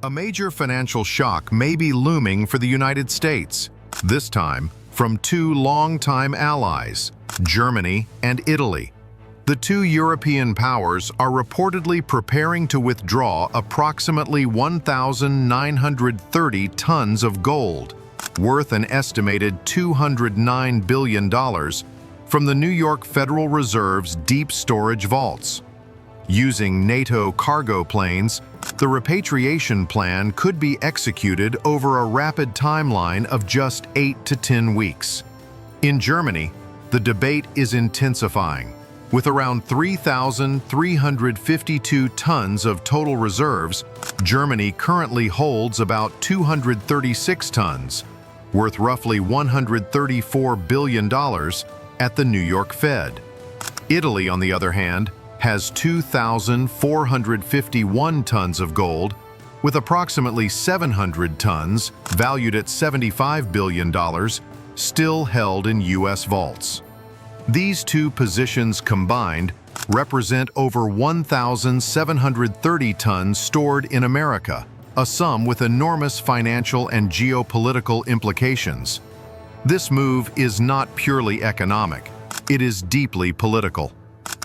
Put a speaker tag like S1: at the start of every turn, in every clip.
S1: A major financial shock may be looming for the United States, this time from two longtime allies, Germany and Italy. The two European powers are reportedly preparing to withdraw approximately 1,930 tons of gold, worth an estimated $209 billion, from the New York Federal Reserve's deep storage vaults. Using NATO cargo planes, the repatriation plan could be executed over a rapid timeline of just 8 to 10 weeks. In Germany, the debate is intensifying. With around 3,352 tons of total reserves, Germany currently holds about 236 tons, worth roughly $134 billion, at the New York Fed. Italy, on the other hand, has 2,451 tons of gold, with approximately 700 tons, valued at $75 billion, still held in U.S. vaults. These two positions combined represent over 1,730 tons stored in America, a sum with enormous financial and geopolitical implications. This move is not purely economic, it is deeply political.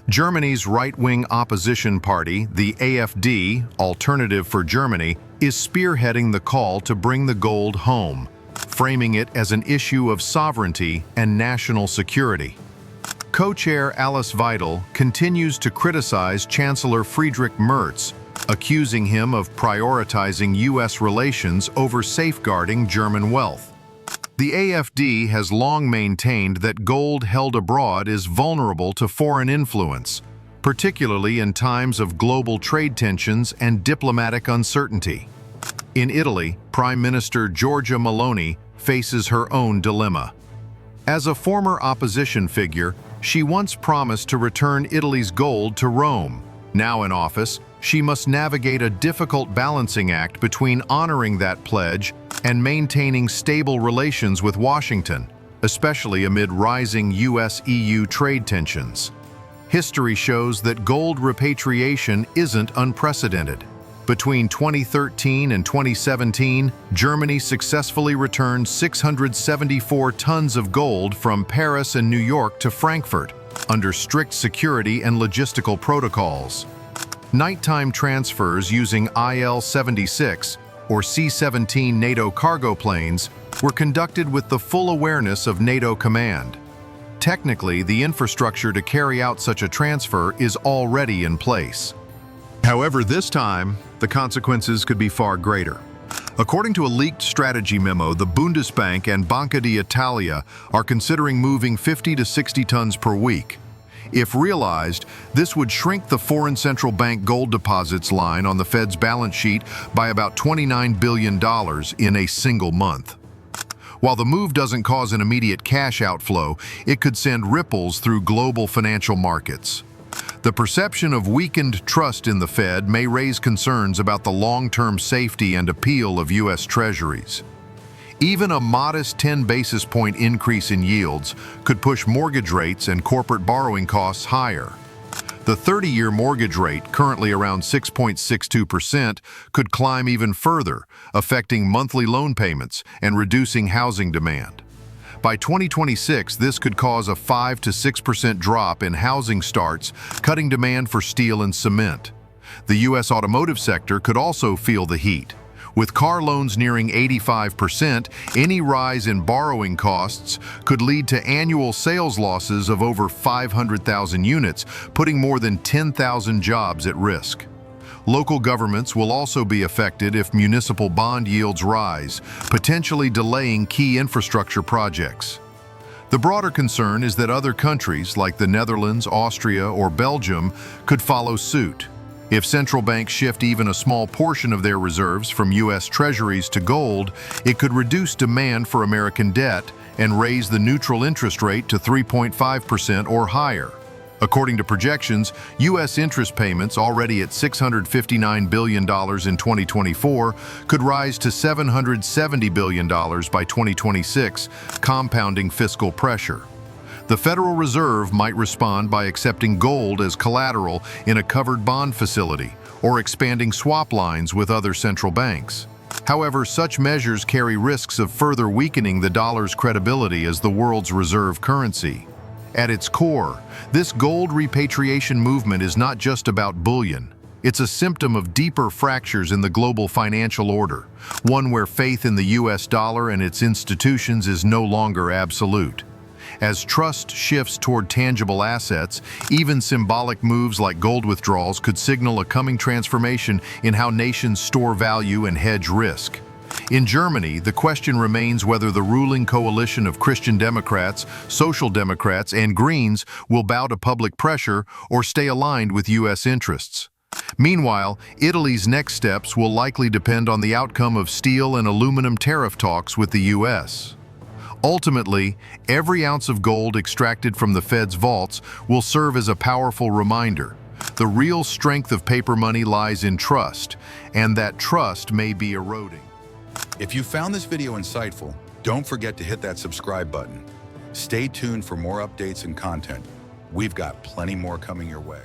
S1: Germany's right-wing opposition party, the AfD, Alternative for Germany, is spearheading the call to bring the gold home, framing it as an issue of sovereignty and national security. Co-chair Alice Weidel continues to criticize Chancellor Friedrich Merz, accusing him of prioritizing U.S. relations over safeguarding German wealth. The AfD has long maintained that gold held abroad is vulnerable to foreign influence, particularly in times of global trade tensions and diplomatic uncertainty. In Italy, Prime Minister Giorgia Meloni faces her own dilemma. As a former opposition figure, she once promised to return Italy's gold to Rome. Now in office, she must navigate a difficult balancing act between honoring that pledge and maintaining stable relations with Washington, especially amid rising US-EU trade tensions. History shows that gold repatriation isn't unprecedented. Between 2013 and 2017, Germany successfully returned 674 tons of gold from Paris and New York to Frankfurt, under strict security and logistical protocols. Nighttime transfers using IL-76 or C-17 NATO cargo planes were conducted with the full awareness of NATO command. Technically, the infrastructure to carry out such a transfer is already in place. However, this time, the consequences could be far greater. According to a leaked strategy memo, the Bundesbank and Banca d'Italia are considering moving 50 to 60 tons per week. If realized, this would shrink the foreign central bank gold deposits line on the Fed's balance sheet by about $29 billion in a single month. While the move doesn't cause an immediate cash outflow, it could send ripples through global financial markets. The perception of weakened trust in the Fed may raise concerns about the long-term safety and appeal of U.S. Treasuries. Even a modest 10 basis point increase in yields could push mortgage rates and corporate borrowing costs higher. The 30-year mortgage rate, currently around 6.62%, could climb even further, affecting monthly loan payments and reducing housing demand. By 2026, this could cause a 5 to 6% drop in housing starts, cutting demand for steel and cement. The U.S. automotive sector could also feel the heat. With car loans nearing 85%, any rise in borrowing costs could lead to annual sales losses of over 500,000 units, putting more than 10,000 jobs at risk. Local governments will also be affected if municipal bond yields rise, potentially delaying key infrastructure projects. The broader concern is that other countries like the Netherlands, Austria, or Belgium could follow suit. If central banks shift even a small portion of their reserves from U.S. Treasuries to gold, it could reduce demand for American debt and raise the neutral interest rate to 3.5% or higher. According to projections, U.S. interest payments, already at $659 billion in 2024, could rise to $770 billion by 2026, compounding fiscal pressure. The Federal Reserve might respond by accepting gold as collateral in a covered bond facility, or expanding swap lines with other central banks. However, such measures carry risks of further weakening the dollar's credibility as the world's reserve currency. At its core, this gold repatriation movement is not just about bullion. It's a symptom of deeper fractures in the global financial order, one where faith in the US dollar and its institutions is no longer absolute. As trust shifts toward tangible assets, even symbolic moves like gold withdrawals could signal a coming transformation in how nations store value and hedge risk. In Germany, the question remains whether the ruling coalition of Christian Democrats, Social Democrats, and Greens will bow to public pressure or stay aligned with US interests. Meanwhile, Italy's next steps will likely depend on the outcome of steel and aluminum tariff talks with the US. Ultimately, every ounce of gold extracted from the Fed's vaults will serve as a powerful reminder. The real strength of paper money lies in trust, and that trust may be eroding.
S2: If you found this video insightful, don't forget to hit that subscribe button. Stay tuned for more updates and content. We've got plenty more coming your way.